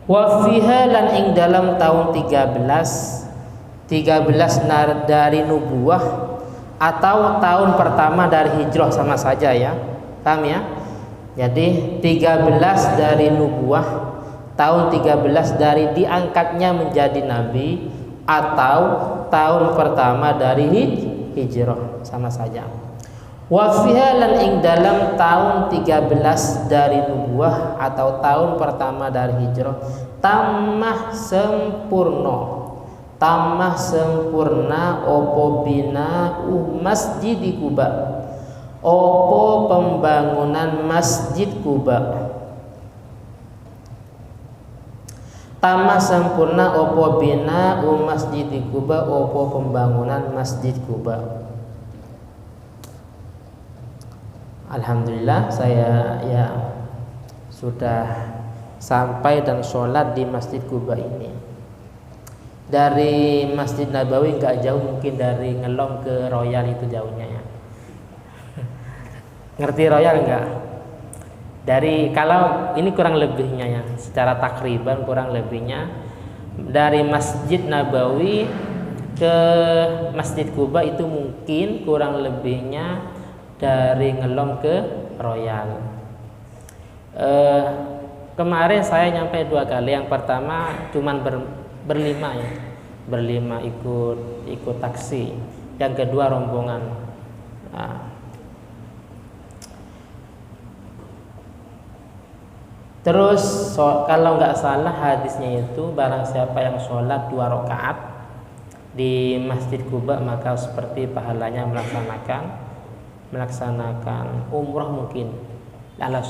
Wa fiha lan ing dalam tahun 13 dari nubuwah atau tahun pertama dari hijrah sama saja ya. Paham ya? Jadi 13 dari nubuwah, tahun 13 dari diangkatnya menjadi nabi, atau tahun pertama dari hijrah sama saja. Wa fiha lan ing dalam tahun 13 dari nubuwah atau tahun pertama dari hijrah tamah sempurna opo bina'u masjid Kuba, opo pembangunan masjid Kuba. Tamah sempurna opo bina'u masjid Kuba, opo pembangunan masjid Kuba. Alhamdulillah saya ya sudah sampai dan sholat di Masjid Kuba ini. Dari Masjid Nabawi nggak jauh, mungkin dari Ngelong ke Royal itu jauhnya ya. Ngerti Royal nggak? Dari kalau ini kurang lebihnya ya, secara takriban kurang lebihnya dari Masjid Nabawi ke Masjid Kuba itu mungkin kurang lebihnya dari Ngelong ke Royal. Kemarin saya nyampe 2 kali. Yang pertama cuman berlima ya, berlima ikut taksi. Yang kedua rombongan. Nah. Terus kalau nggak salah hadisnya itu barang siapa yang sholat 2 rakaat di Masjid Kuba maka seperti pahalanya melaksanakan umroh mungkin. Ala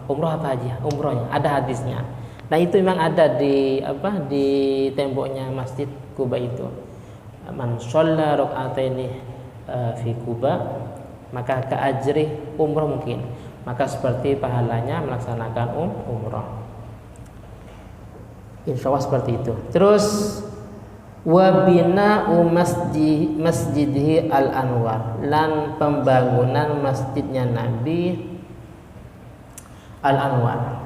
umroh apa aja? Umrohnya ada hadisnya. Nah itu memang ada di temboknya Masjid Kuba itu. Man shalla raka'ataini fi Kuba maka ka ajri umroh mungkin. Maka seperti pahalanya melaksanakan umroh. Insyaallah seperti itu. Terus wa bina'u masjidihi al-anwar, lan pembangunan masjidnya Nabi al-anwar,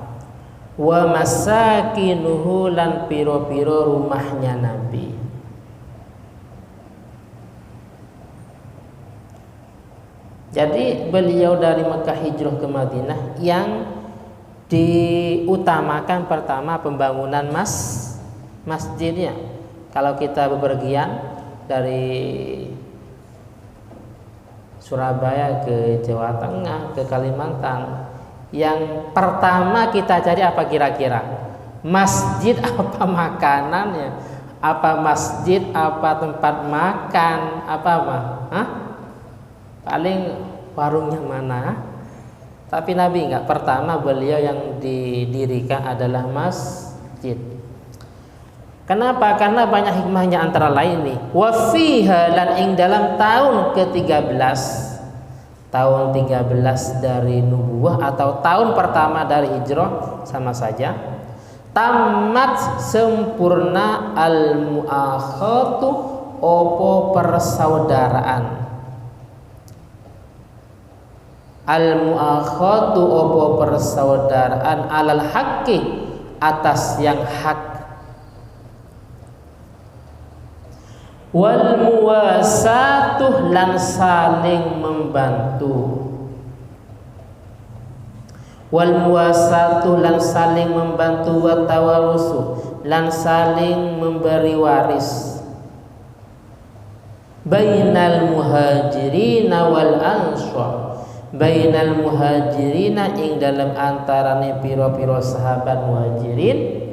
wa masakinuhu, lan piro-piro rumahnya Nabi. Jadi beliau dari Mekah hijrah ke Madinah, yang diutamakan pertama pembangunan masjidnya. Kalau kita bepergian dari Surabaya ke Jawa Tengah, ke Kalimantan, yang pertama kita cari apa kira-kira? Masjid apa makanannya? Apa masjid, apa tempat makan, apa? Paling warungnya mana? Tapi Nabi enggak, pertama beliau yang didirikan adalah masjid. Kenapa? Karena banyak hikmahnya, antara lain nih. Wa fiha, lan ing dalam tahun ke-13, tahun 13 dari nubuwah atau tahun pertama dari hijrah sama saja. Tamat sempurna al-muakhatu, opo persaudaraan. Al-muakhatu, opo persaudaraan, alal haqqi, atas yang hak. Wal muwasatuh, lan saling membantu. Wal muwasatuh, lan saling membantu. Wa tawarusu, lan saling memberi waris. Bainal muhajirina wal ansor, bainal muhajirina ing dalam antarane piro-piro sahabat muhajirin,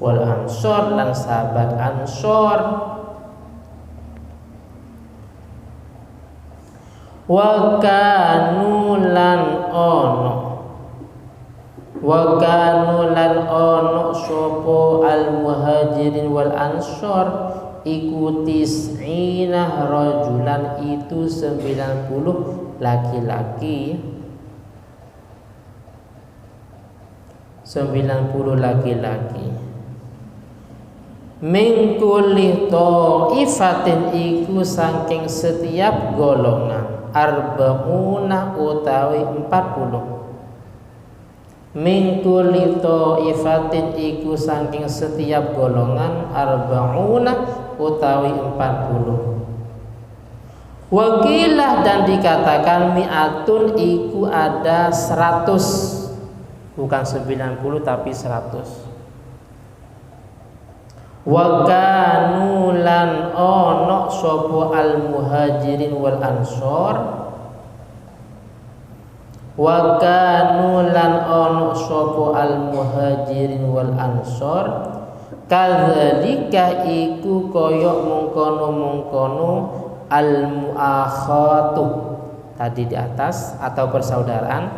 wal ansor, lan sahabat ansor. Wa kanu lan ono sopo al muhajirin wal ansor iku tis'ina rajulan, itu 90 laki-laki. 90 laki-laki. Min kulli ta'ifatin, iku saking setiap golongan. Arba'una utawi 40. min kulli thaifatin iku saking setiap golongan arba'una utawi 40. Wakilah dan dikatakan mi'atun iku ada 100, bukan 90 tapi 100. Wa kanu lan ono sapa al muhajirin wal ansor, wa kanu lan ono sapa al muhajirin wal ansor kadzalika iku koyok mungkono al muakhatu tadi di atas atau persaudaraan.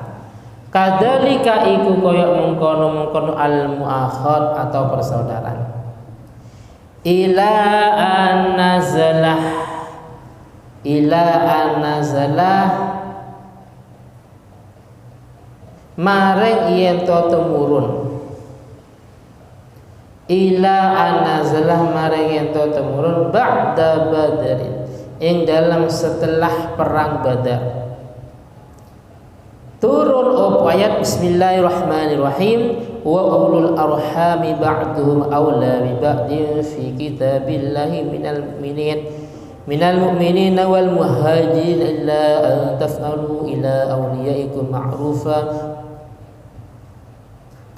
Kadzalika iku koyok mungkono al muakhat atau persaudaraan. Ila an-nazalah maring yen to temurun. Ila an-nazalah maring yen to temurun ba'da badrin ing dalam setelah perang Badar. Turun ayat bismillahirrahmanirrahim. Wa ulul arhami ba'duhum awla bi ba'din fi kitabillahi minal mu'minina wal muhajirin illa an taf'alu ila awliyaikum ma'rufa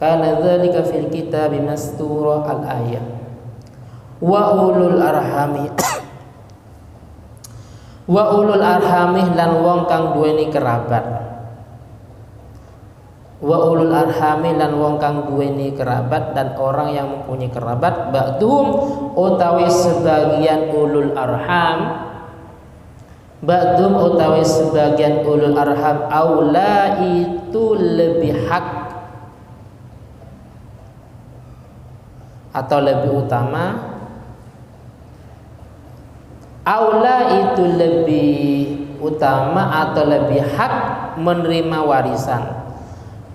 kana dzalika fil kitabi mastura al-ayah. Wa ulul arhami wa ulul arhami lan wong kang duweni kerabat. Wa ulul arhami lan wong kang duweni kerabat dan orang yang mempunyai kerabat ba'dhum utawi sebagian ulul arham, ba'dhum utawi sebagian ulul arham aula itu lebih hak atau lebih utama, aula itu lebih utama atau lebih hak menerima warisan.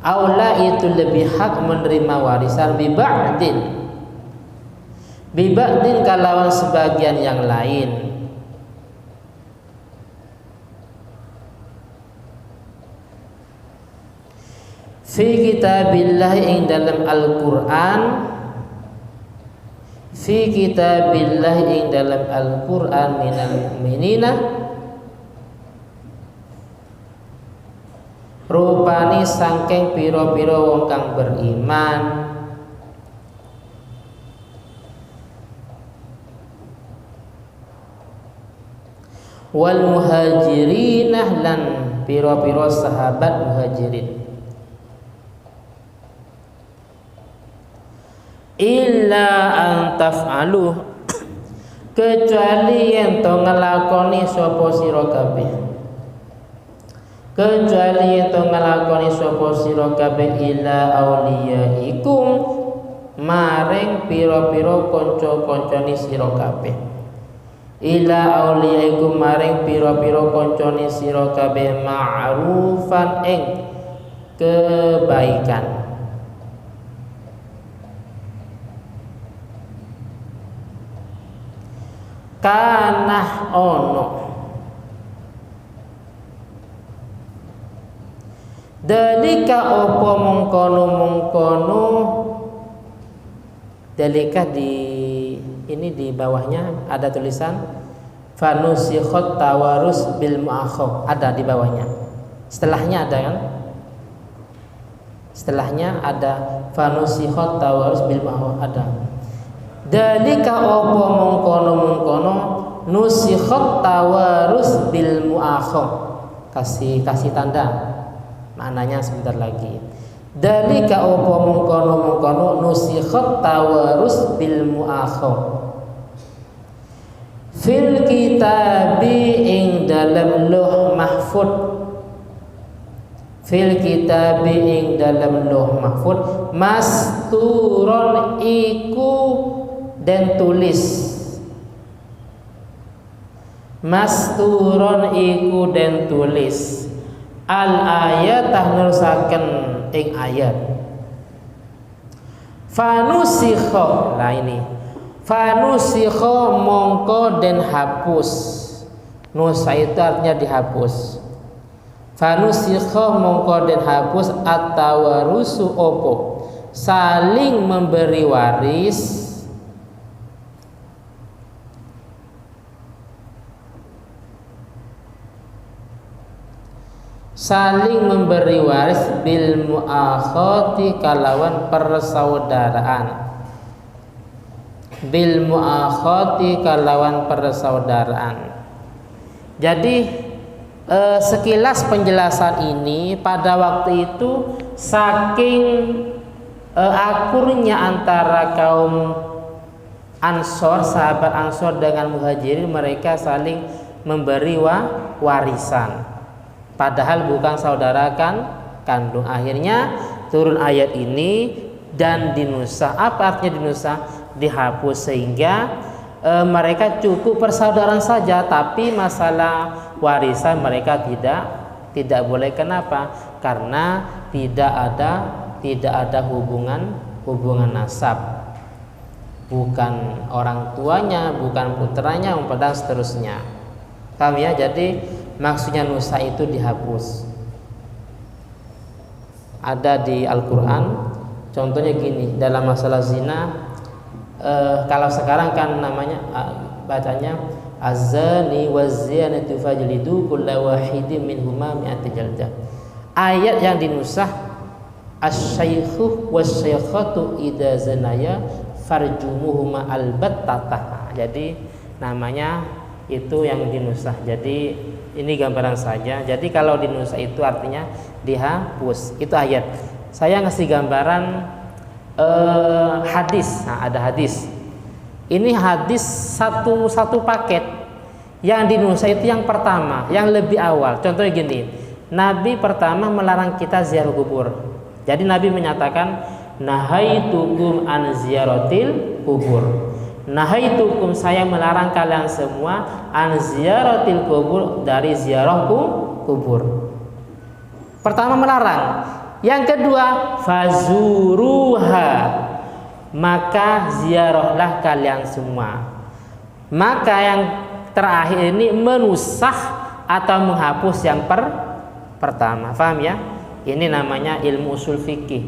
Aula itu lebih hak menerima warisan biba'din kalawan sebagian yang lain. Fi kitabillah ing dalam Al-Qur'an, fi kitabillah ing dalam Al-Qur'an minal mu'minina rupani sangking piro-piro wong kang beriman wal muhajirinah lan piro-piro sahabat muhajirin illa an taf'alu kecuali yen to ngelakoni sapa sira kabeh, kecuali yen to ngelakoni sapa sira kabeh ila auliyaikum maring pira-pira kanca-kancane sira kabeh, ila auliyaikum maring pira-pira kancane sira kabeh ma'rufan ing kebaikan. Kanah ono dalika opo mengkono dalika di ini di bawahnya ada tulisan fanusikhat tawarus bil mu'akhah, ada di bawahnya. Setelahnya ada kan? Setelahnya ada fanusikhat tawarus bil mu'akhah, ada. Dalika opo mengkono nusikhat tawarus bil mu'akhah. Kasih tanda. Maknanya sebentar lagi. Dalika opo mengkono nusikhat tawarus bil mu'akhah. Fil kitabi ing dalam lauh mahfud. Fil kitabi ing dalam lauh mahfud masturon iku dan tulis. Masturon iku dan tulis. Al ayat tahnusaken ing ayat. Fanusikha, lah ini. Fanusikha mongko den hapus. Nusa itu artinya dihapus. Fanusikha mongko den hapus at-tawarusu opo saling memberi waris bil muakhati kalawan persaudaraan. Jadi sekilas penjelasan ini pada waktu itu saking akurnya antara kaum Ansor, sahabat Ansor dengan Muhajirin, mereka saling memberi warisan padahal bukan saudara kandung. Akhirnya turun ayat ini dan dinusah. Apa artinya dinusah? Dihapus sehingga mereka cukup persaudaraan saja, tapi masalah warisan mereka tidak boleh. Kenapa? Karena tidak ada hubungan nasab, bukan orang tuanya, bukan putranya, dan seterusnya. Paham ya? Jadi maksudnya nusa itu dihapus. Ada di Al-Quran, contohnya gini, dalam masalah zina. Kalau sekarang kan namanya bacanya az-zani waz-zinatu fajlidu kulla wahidin minhuma mi'ata jaldah. Ayat yang dinusah asy-syaikhu wasy-syaikhatu idza zanaya farjumuhuma albattah. Jadi namanya itu yang dinusah. Jadi ini gambaran saja. Jadi kalau dinusah itu artinya dihapus. Itu ayat. Saya ngasih gambaran hadis. Nah, ada hadis. Ini hadis satu paket. Yang dinusah itu yang pertama, yang lebih awal. Contohnya gini, Nabi pertama melarang kita ziarah kubur. Jadi Nabi menyatakan, nahaitukum an ziyaratil kubur. Nahaitukum, saya melarang kalian semua an ziyaratil kubur, dari ziarah kubur. Pertama melarang. Yang kedua, fazuruha, maka ziarahlah kalian semua. Maka yang terakhir ini menusah atau menghapus yang pertama. Paham ya? Ini namanya ilmu usul fikih.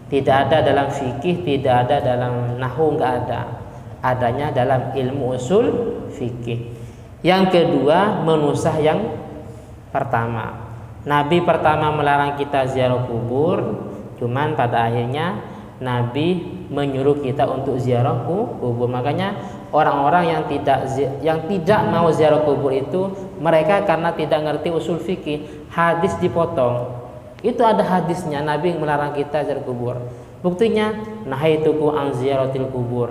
Tidak ada dalam fikih, tidak ada dalam nahwu, enggak ada. Adanya dalam ilmu usul fikih. Yang kedua, menusah yang pertama. Nabi pertama melarang kita ziarah kubur, cuman pada akhirnya Nabi menyuruh kita untuk ziarah kubur. Makanya orang-orang yang tidak mau ziarah kubur itu mereka karena tidak ngerti usul fikih, hadis dipotong. Itu ada hadisnya, Nabi melarang kita ziarah kubur. Buktinya nahaituku an ziyaratil kubur.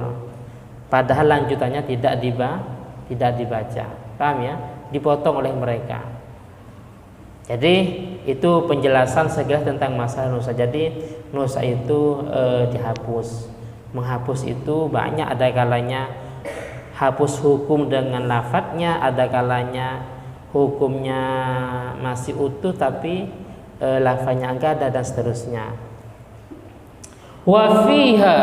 Padahal lanjutannya tidak dibaca. Paham ya? Dipotong oleh mereka. Jadi itu penjelasan sekilas tentang masalah nusa. Jadi nusa itu dihapus. Menghapus itu banyak, ada kalanya hapus hukum dengan lafadznya, ada kalanya hukumnya masih utuh tapi lafadznya enggak ada, dan seterusnya. Wa fiha,